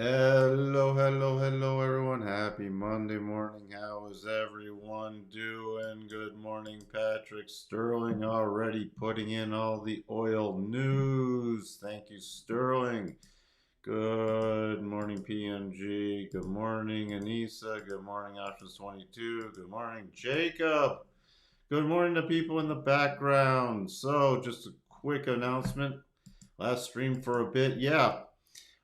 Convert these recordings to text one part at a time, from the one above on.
Hello, everyone. Happy Monday morning. How is everyone doing? Good morning, Patrick Sterling. Already putting in all the oil news. Thank you, Sterling. Good morning, PMG. Good morning, Anissa. Good morning, Options 22. Good morning, Jacob. Good morning to people in the background. So, just a quick announcement. Last stream for a bit. Yeah,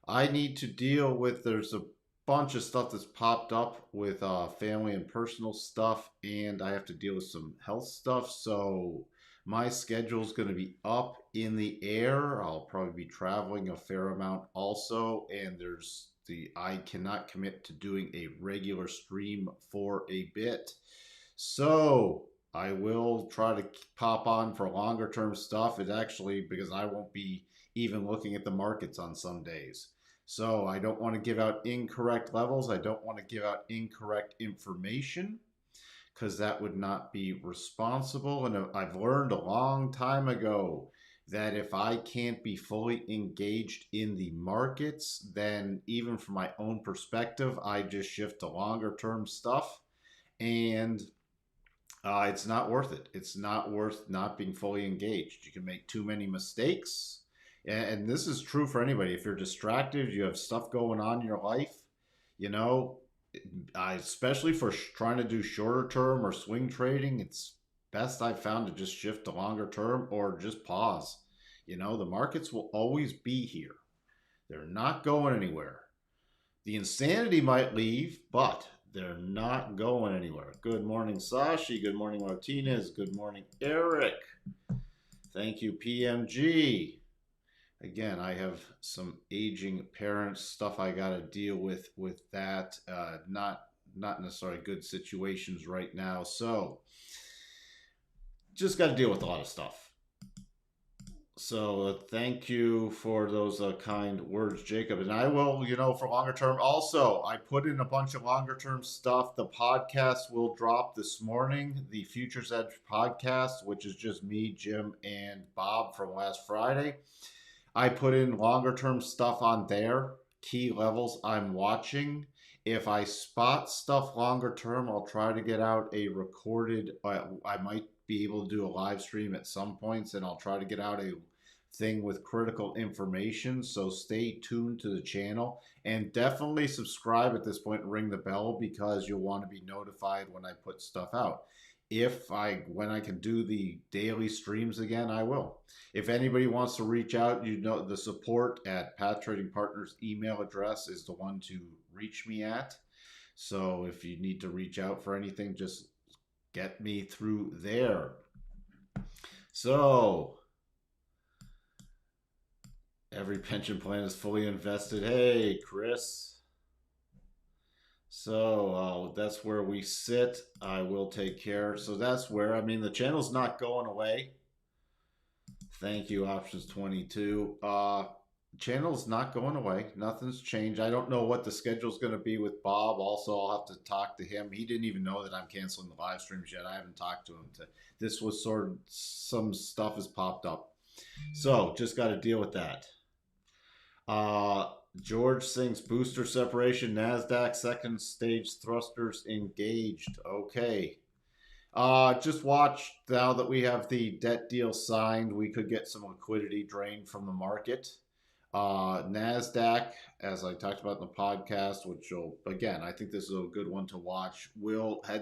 I need to deal with, there's a bunch of stuff that's popped up with family and personal stuff, and I have to deal with some health stuff. So my schedule is going to be up in the air. I'll probably be traveling a fair amount also, and I cannot commit to doing a regular stream for a bit. So I will try to pop on for longer term stuff. It actually, because I won't be even looking at the markets on some days. So I don't want to give out incorrect levels. I don't want to give out incorrect information because that would not be responsible. And I've learned a long time ago that if I can't be fully engaged in the markets, then even from my own perspective, I just shift to longer term stuff. And it's not worth it. It's not worth not being fully engaged. You can make too many mistakes. And this is true for anybody. If you're distracted, you have stuff going on in your life, you know, especially for trying to do shorter term or swing trading, it's best I've found to just shift to longer term or just pause. The markets will always be here. They're not going anywhere. The insanity might leave, but they're not going anywhere. Good morning, Sashi. Good morning, Martinez. Good morning, Eric. Thank you, PMG. Again, I have some aging parents stuff I got to deal with that. Not necessarily good situations right now. So just got to deal with a lot of stuff. So thank you for those kind words, Jacob. And I will, for longer term. Also, I put in a bunch of longer term stuff. The podcast will drop this morning, the Futures Edge podcast, which is just me, Jim, and Bob from last Friday. I put in longer term stuff on there, key levels I'm watching. If I spot stuff longer term, I'll try to get out a recorded. I might be able to do a live stream at some points, and I'll try to get out a thing with critical information. So stay tuned to the channel and definitely subscribe at this point and ring the bell because you'll want to be notified when I put stuff out. When I can do the daily streams again, I will. If anybody wants to reach out, the support at Path Trading Partners email address is the one to reach me at. So if you need to reach out for anything, just get me through there. So every pension plan is fully invested. Hey, Chris. So that's where we sit. I will take care. So that's where, the channel's not going away. Thank you, Options 22. Channel's not going away. Nothing's changed. I don't know what the schedule's going to be with Bob. Also, I'll have to talk to him. He didn't even know that I'm canceling the live streams yet. I haven't talked to him. This was sort of some stuff has popped up. So just got to deal with that. George Singh's booster separation, NASDAQ second stage thrusters engaged. Okay. Just watch now that we have the debt deal signed, we could get some liquidity drained from the market. NASDAQ, as I talked about in the podcast, which will, again, I think this is a good one to watch,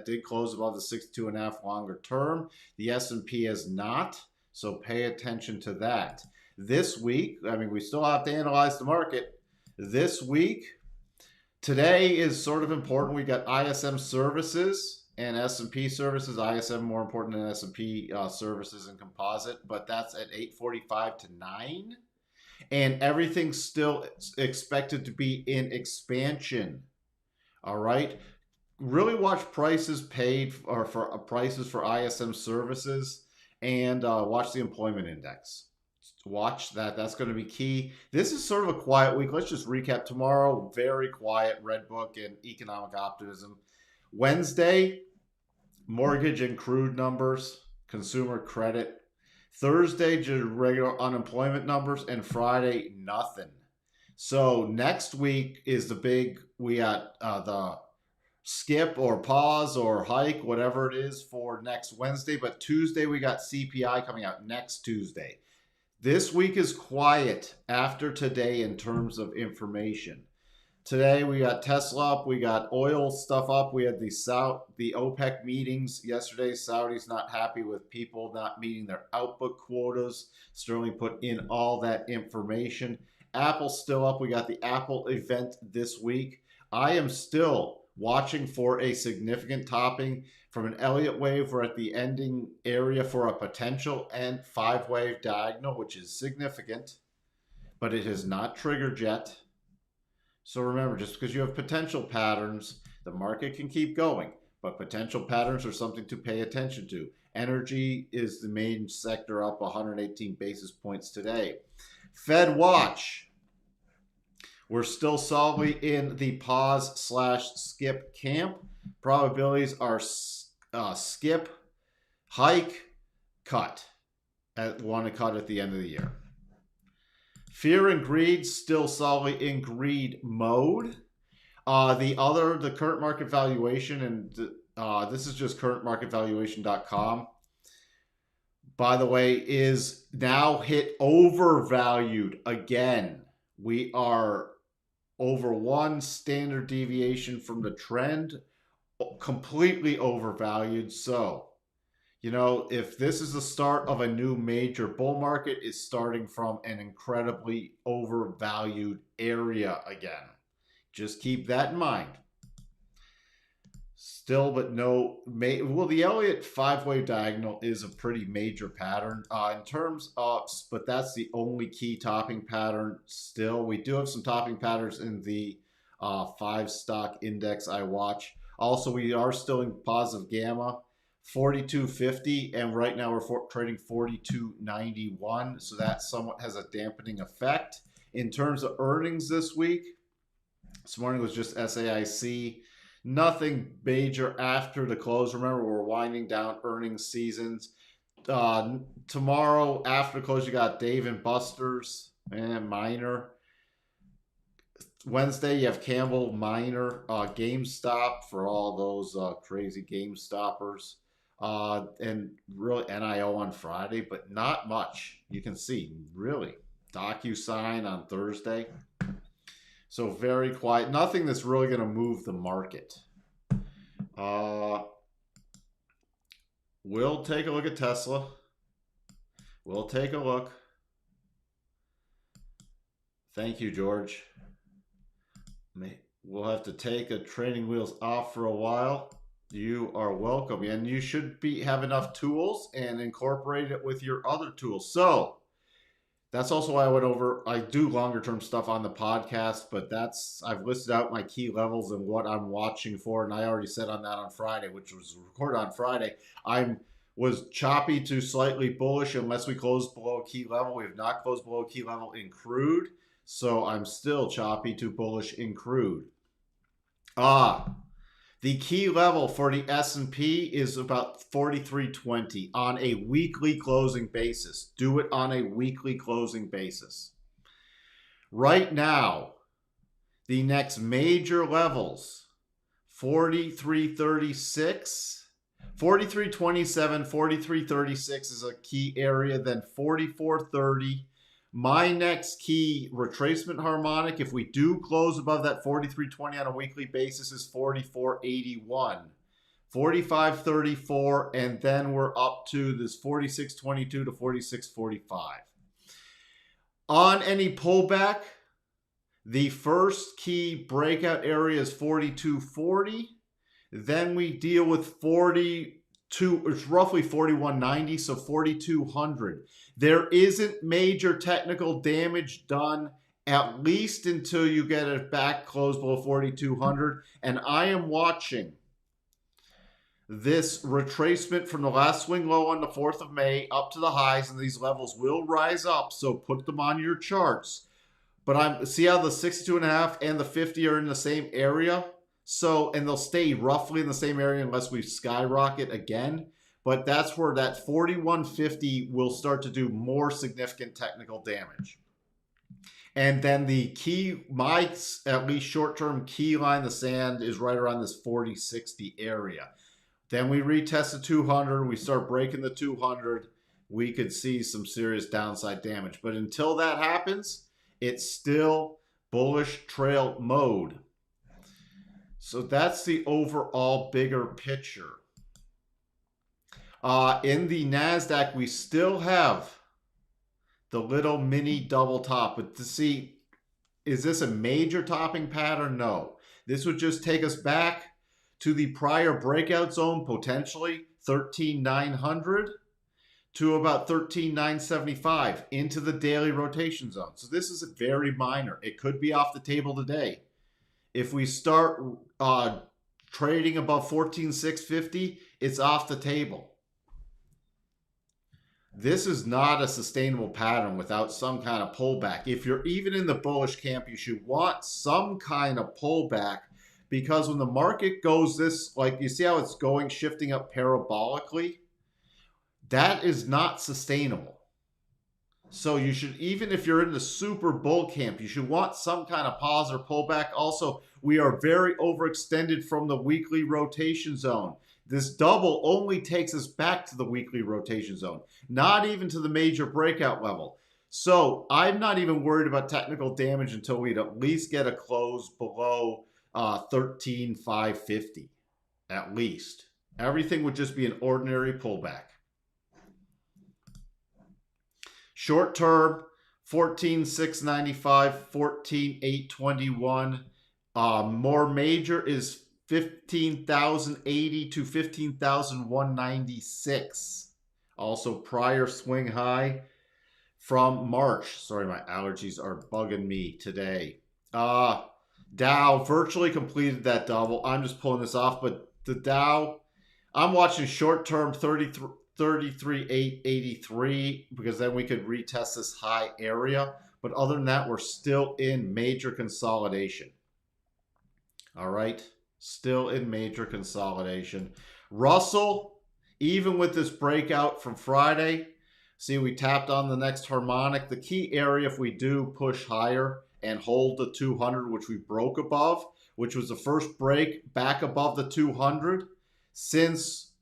did close above the 62.5 longer term. The S&P has not, so pay attention to that. This week, we still have to analyze the market. This week, today is sort of important. We got ISM services and S&P services. ISM more important than S&P services and composite, but that's at 8:45 to 9. And everything's still expected to be in expansion. All right. Really watch prices paid or for prices for ISM services and watch the employment index. Watch that. That's going to be key. This is sort of a quiet week. Let's just recap. Tomorrow, very quiet, Red Book and economic optimism. Wednesday, mortgage and crude numbers, consumer credit. Thursday, just regular unemployment numbers, and Friday, nothing. So next week is the big, we got the skip or pause or hike, whatever it is for next Wednesday. But Tuesday, we got CPI coming out next Tuesday. This week is quiet after today in terms of information. Today we got Tesla up, we got oil stuff up. We had the OPEC meetings yesterday. Saudi's not happy with people not meeting their output quotas. Sterling put in all that information. Apple's still up. We got the Apple event this week. I am still watching for a significant topping from an Elliott wave. We're at the ending area for a potential and 5-wave diagonal, which is significant, but it has not triggered yet. So remember, just because you have potential patterns, the market can keep going, but potential patterns are something to pay attention to. Energy is the main sector, up 118 basis points today. Fed watch. We're still solidly in the pause/skip camp. Probabilities are skip, hike, cut. Want to cut at the end of the year. Fear and greed still solidly in greed mode. The current market valuation, and this is just currentmarketvaluation.com, by the way, is now hit overvalued again. We are over one standard deviation from the trend, completely overvalued. So, if this is the start of a new major bull market, it's starting from an incredibly overvalued area again. Just keep that in mind. Still, but no, the Elliott 5-wave diagonal is a pretty major pattern in terms of, but that's the only key topping pattern. Still, we do have some topping patterns in the 5-stock index I watch. Also, we are still in positive gamma, 42.50, and right now we're trading 42.91, so that somewhat has a dampening effect. In terms of earnings this week, this morning was just SAIC. Nothing major after the close. Remember, we're winding down earnings seasons. Tomorrow after the close, you got Dave & Buster's and Minor. Wednesday, you have Campbell, Minor, GameStop for all those crazy Game Stoppers. And really NIO on Friday, but not much. You can see, really. DocuSign on Thursday. So very quiet. Nothing that's really going to move the market. We'll take a look at Tesla. We'll take a look. Thank you, George. We'll have to take the training wheels off for a while. You are welcome. And you should have enough tools and incorporate it with your other tools. So that's also why I do longer term stuff on the podcast, but I've listed out my key levels and what I'm watching for. And I already said on that on Friday, which was recorded on Friday, I was choppy to slightly bullish unless we close below a key level. We have not closed below a key level in crude. So I'm still choppy to bullish in crude. The key level for the S&P is about 43.20 on a weekly closing basis. Do it on a weekly closing basis. Right now, the next major levels, 43.36, 43.27, 43.36 is a key area, then 44.30. My next key retracement harmonic, if we do close above that 43.20 on a weekly basis, is 44.81, 45.34, and then we're up to this 46.22 to 46.45. On any pullback, the first key breakout area is 42.40. Then we deal with 42, it's roughly 41.90, so 4200. There isn't major technical damage done, at least until you get it back close below 4200. And I am watching this retracement from the last swing low on the 4th of May up to the highs, and these levels will rise up, so put them on your charts. But see how the 62.5 and the 50 are in the same area? So, and they'll stay roughly in the same area unless we skyrocket again. But that's where that 41.50 will start to do more significant technical damage. And then the key, my at least short-term key line in the sand is right around this 40-60 area. Then we retest the 200. We start breaking the 200. We could see some serious downside damage. But until that happens, it's still bullish trail mode. So that's the overall bigger picture. In the NASDAQ, we still have the little mini double top. But to see, is this a major topping pattern? No. This would just take us back to the prior breakout zone, potentially 13,900 to about 13,975 into the daily rotation zone. So this is very minor. It could be off the table today. If we start trading above 14,650, it's off the table. This is not a sustainable pattern without some kind of pullback. If you're even in the bullish camp, you should want some kind of pullback, because when the market goes this, like you see how it's going, shifting up parabolically, that is not sustainable. So you should, even if you're in the super bull camp, you should want some kind of pause or pullback. Also, we are very overextended from the weekly rotation zone. This double only takes us back to the weekly rotation zone, not even to the major breakout level. So I'm not even worried about technical damage until we'd at least get a close below 13,550, at least. Everything would just be an ordinary pullback. Short term, 14,695, 14,821. More major is 15,080 to 15,196. Also prior swing high from March. Sorry, my allergies are bugging me today. Dow virtually completed that double. I'm just pulling this off, but the Dow, I'm watching short term 33,883, because then we could retest this high area. But other than that, we're still in major consolidation. All right. Still in major consolidation. Russell, even with this breakout from Friday, see, we tapped on the next harmonic. The key area, if we do push higher and hold the 200, which we broke above, which was the first break back above the 200 since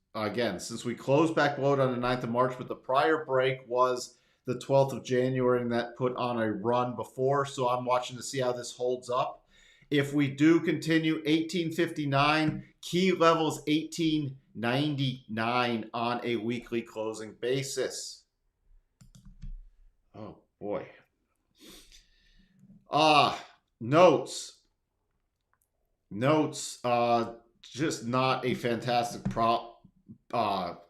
we closed back below it on the 9th of March, but the prior break was the 12th of January, and that put on a run before. So I'm watching to see how this holds up. If we do continue, 1859, key levels 1899 on a weekly closing basis. Oh boy. Notes. Just not a fantastic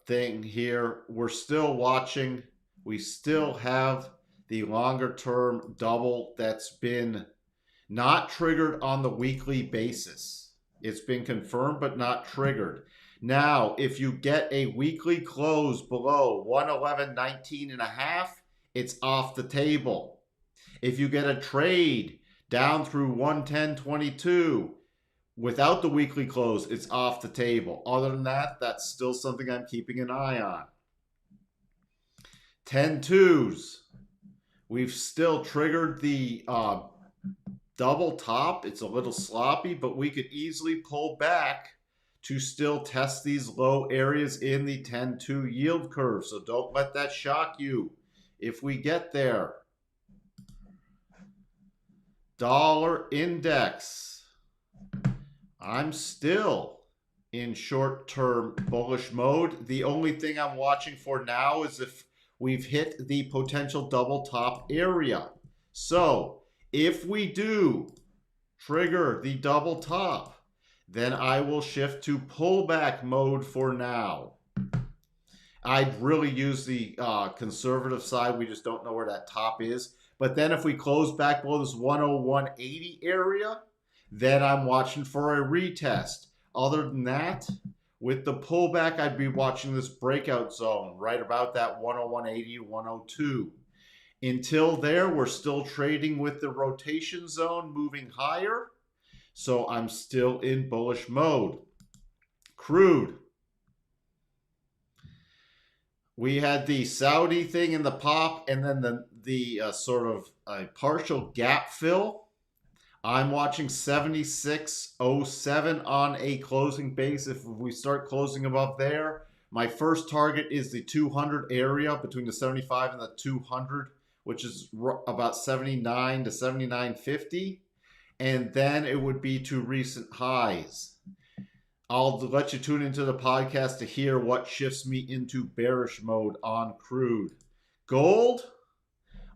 thing here. We're still watching. We still have the longer term double that's been not triggered on the weekly basis. It's been confirmed but not triggered. Now, if you get a weekly close below 111.19.5, it's off the table. If you get a trade down through 110.22 without the weekly close, it's off the table. Other than that, that's still something I'm keeping an eye on. 10-2s. We've still triggered the double top. It's a little sloppy, but we could easily pull back to still test these low areas in the 10-2 yield curve. So don't let that shock you if we get there. Dollar index. I'm still in short-term bullish mode. The only thing I'm watching for now is if we've hit the potential double top area. So if we do trigger the double top, then I will shift to pullback mode for now. I'd really use the conservative side. We just don't know where that top is. But then if we close back below this 101.80 area, then I'm watching for a retest. Other than that, with the pullback, I'd be watching this breakout zone right about that 101.80, 102. Until there, we're still trading with the rotation zone moving higher. So I'm still in bullish mode. Crude. We had the Saudi thing in the pop, and then the sort of partial gap fill. I'm watching 76.07 on a closing base. If we start closing above there, my first target is the 200 area between the 75 and the 200, which is about 79 to 79.50. And then it would be to recent highs. I'll let you tune into the podcast to hear what shifts me into bearish mode on crude. Gold,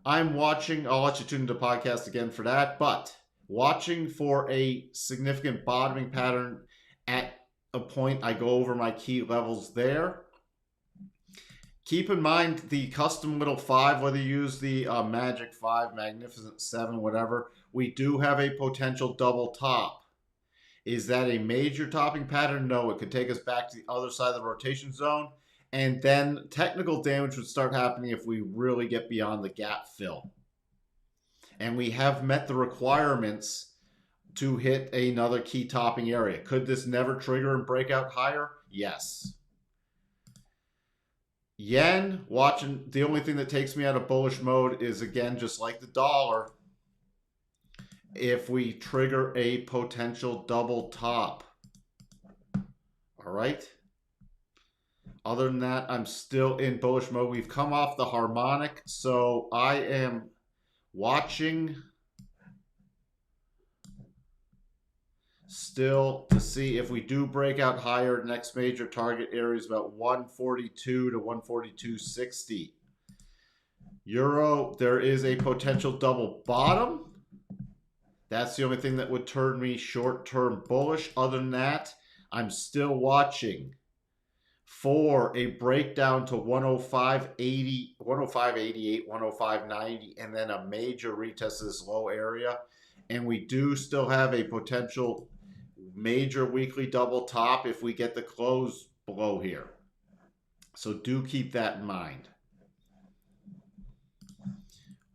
I'm watching. I'll let you tune into the podcast again for that, but watching for a significant bottoming pattern at a point. I go over my key levels there. Keep in mind the custom little 5, whether you use the Magic 5, Magnificent 7, whatever, we do have a potential double top. Is that a major topping pattern? No, it could take us back to the other side of the rotation zone. And then technical damage would start happening if we really get beyond the gap fill. And we have met the requirements to hit another key topping area. Could this never trigger and break out higher? Yes. Yen, watching, the only thing that takes me out of bullish mode is, again, just like the dollar, if we trigger a potential double top. All right. Other than that, I'm still in bullish mode. We've come off the harmonic, so I am watching still to see if we do break out higher. Next major target area is about 142 to 142.60. Euro, there is a potential double bottom. That's the only thing that would turn me short-term bullish. Other than that, I'm still watching for a breakdown to 105.80, 105.88, 105.90, and then a major retest of this low area. And we do still have a potential major weekly double top if we get the close below here. So do keep that in mind.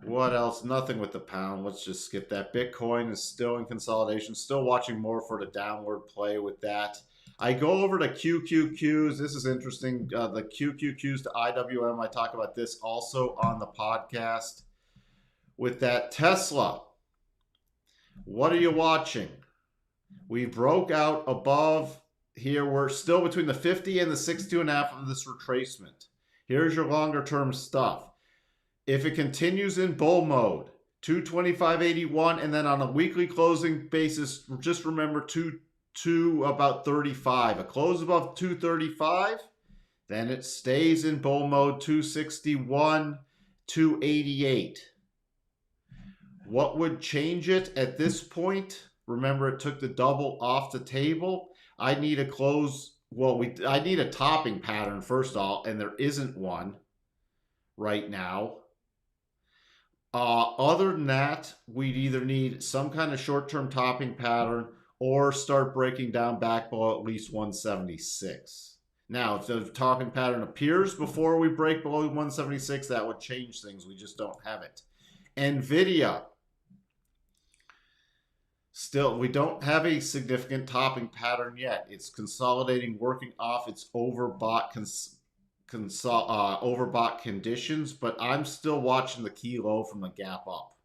What else? Nothing with the pound. Let's just skip that. Bitcoin is still in consolidation. Still watching more for the downward play with that. I go over to QQQs. This is interesting. The QQQs to IWM. I talk about this also on the podcast. With that Tesla, what are you watching? We broke out above here. We're still between the 50 and the 62.5 of this retracement. Here's your longer term stuff. If it continues in bull mode, 225.81, and then on a weekly closing basis, just remember to about 35. A close above 235, then it stays in bull mode, 261, 288. What would change it at this point? Remember, it took the double off the table. I need a close. Well, I need a topping pattern first of all, and there isn't one right now. Other than that, we'd either need some kind of short-term topping pattern or start breaking down back below at least 176. Now, if the topping pattern appears before we break below 176, that would change things. We just don't have it. NVIDIA. Still, we don't have a significant topping pattern yet. It's consolidating, working off its overbought overbought conditions, but I'm still watching the key low from the gap up.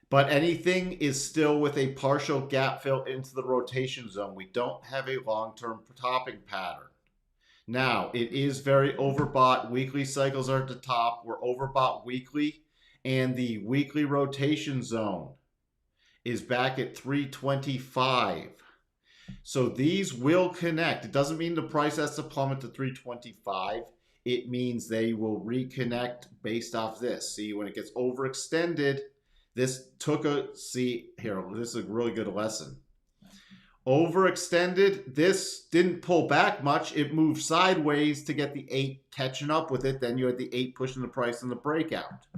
But anything is still with a partial gap fill into the rotation zone. We don't have a long-term topping pattern. Now, it is very overbought. Weekly cycles are at the top. We're overbought weekly, and the weekly rotation zone is back at 325. So these will connect. It doesn't mean the price has to plummet to 325. It means they will reconnect based off this. See, when it gets overextended, this took a, see here, this is a really good lesson. Overextended, this didn't pull back much. It moved sideways to get the 8 catching up with it. Then you had the 8 pushing the price in the breakout.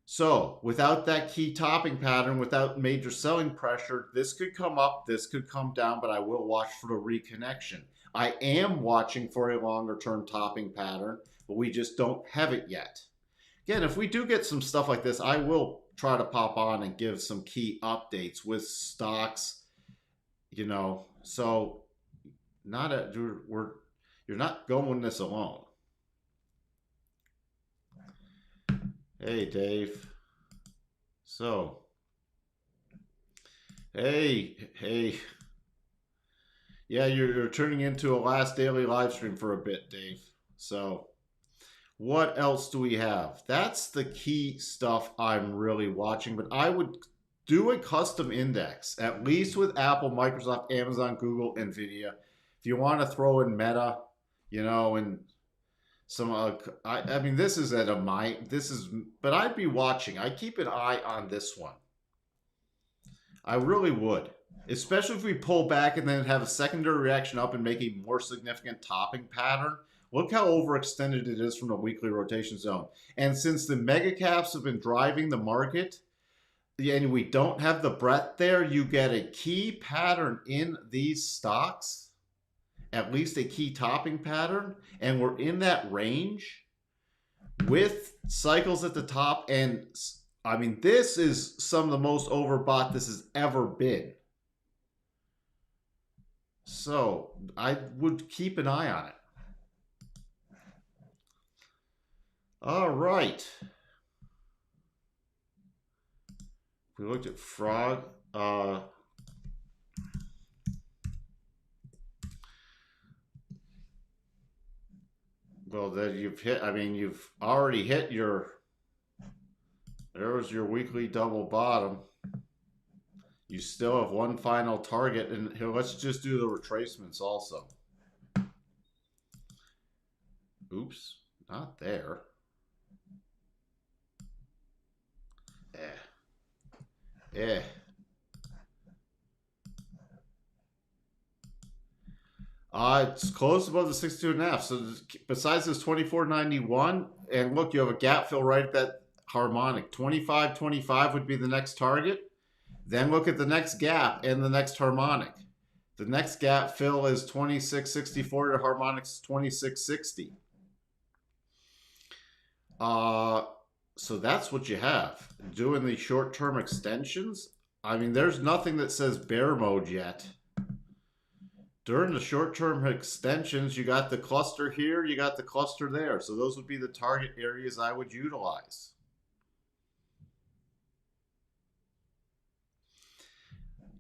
So without that key topping pattern, without major selling pressure, this could come up, this could come down, but I will watch for the reconnection. I am watching for a longer term topping pattern, but we just don't have it yet. Again, if we do get some stuff like this, I will try to pop on and give some key updates with stocks, you know, so you're not going this alone. Hey, Dave. So, hey. Yeah, you're turning into a last daily live stream for a bit, Dave. So, what else do we have? That's the key stuff I'm really watching, but I would do a custom index, at least with Apple, Microsoft, Amazon, Google, Nvidia. If you want to throw in Meta, and some, I mean, this is at a my, this is, but I'd be watching. I keep an eye on this one. I really would. Especially if we pull back and then have a secondary reaction up and make a more significant topping pattern. Look how overextended it is from the weekly rotation zone. And since the mega caps have been driving the market, and we don't have the breadth there, you get a key pattern in these stocks, at least a key topping pattern, and we're in that range with cycles at the top. And I mean, this is some of the most overbought this has ever been. So I would keep an eye on it. All right. We looked at frog. Well, that you've hit. I mean, you've already hit your. There was your weekly double bottom. You still have one final target, and here, let's just do the retracements also. Oops, not there. Eh. It's close above the 62.5. So besides this 24.91, and look, you have a gap fill right at that harmonic. 25.25 would be the next target. Then look at the next gap and the next harmonic. The next gap fill is 26.64 to harmonics 26.60. So that's what you have. Doing the short-term extensions, I mean, there's nothing that says bear mode yet. During the short-term extensions, you got the cluster here, you got the cluster there. So those would be the target areas I would utilize.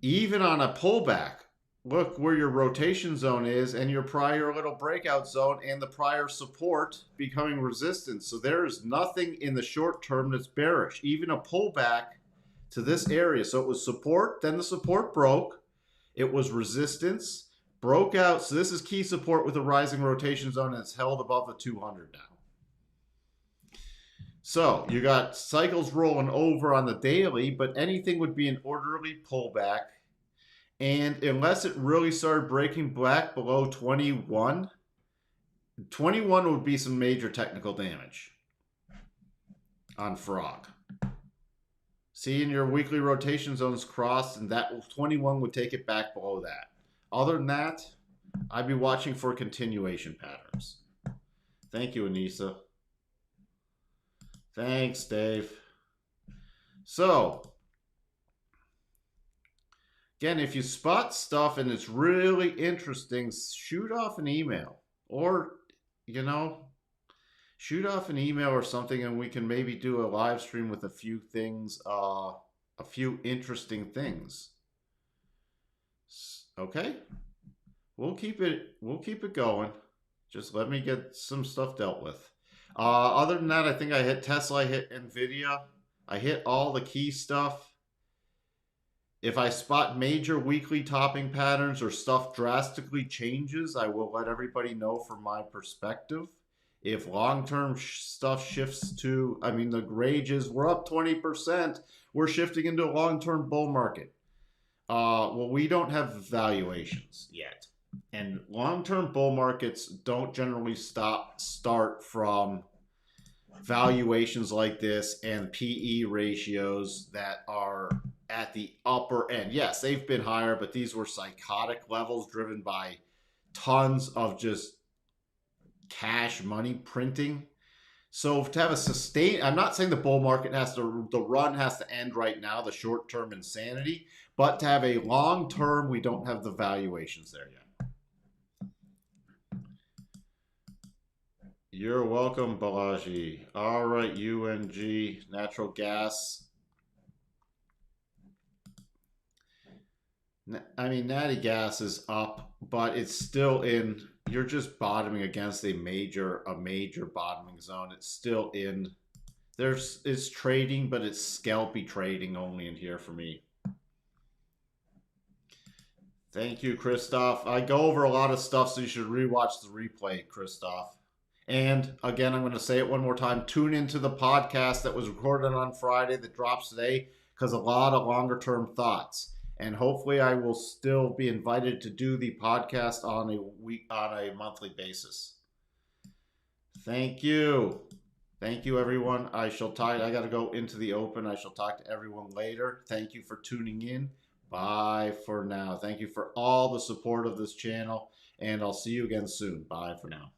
Even on a pullback, look where your rotation zone is and your prior little breakout zone and the prior support becoming resistance. So there is nothing in the short term that's bearish. Even a pullback to this area. So it was support, then the support broke. It was resistance, broke out. So this is key support with a rising rotation zone, and it's held above the 200 now. So you got cycles rolling over on the daily, but anything would be an orderly pullback. And unless it really started breaking back below 21, 21 would be some major technical damage on frog. Seeing your weekly rotation zones crossed, and that 21 would take it back below that. Other than that, I'd be watching for continuation patterns. Thank you, Anissa. Thanks, Dave. So, again, if you spot stuff and it's really interesting, shoot off an email. Or, shoot off an email or something, and we can maybe do a live stream with a few things, a few interesting things. Okay? We'll keep it going. Just let me get some stuff dealt with. Other than that, I think I hit Tesla, I hit Nvidia, I hit all the key stuff. If I spot major weekly topping patterns or stuff drastically changes, I will let everybody know from my perspective. If long-term stuff shifts to, I mean, the rage is we're up 20%, we're shifting into a long-term bull market. Well, we don't have valuations yet. And long-term bull markets don't generally start from valuations like this and PE ratios that are at the upper end. Yes, they've been higher, but these were psychotic levels driven by tons of just cash money printing. So to have a sustain, I'm not saying the bull market the run has to end right now, the short-term insanity, but to have a long-term, we don't have the valuations there yet. You're welcome, Balaji. All right, UNG, natural gas. I mean, natty gas is up, but it's still in. You're just bottoming against a major bottoming zone. It's still in. It's trading, but it's scalpy trading only in here for me. Thank you, Christoph. I go over a lot of stuff, so you should rewatch the replay, Christoph. And again, I'm going to say it one more time. Tune into the podcast that was recorded on Friday that drops today, because a lot of longer term thoughts. And hopefully I will still be invited to do the podcast on a monthly basis. Thank you. Thank you, everyone. I got to go into the open. I shall talk to everyone later. Thank you for tuning in. Bye for now. Thank you for all the support of this channel, and I'll see you again soon. Bye for now.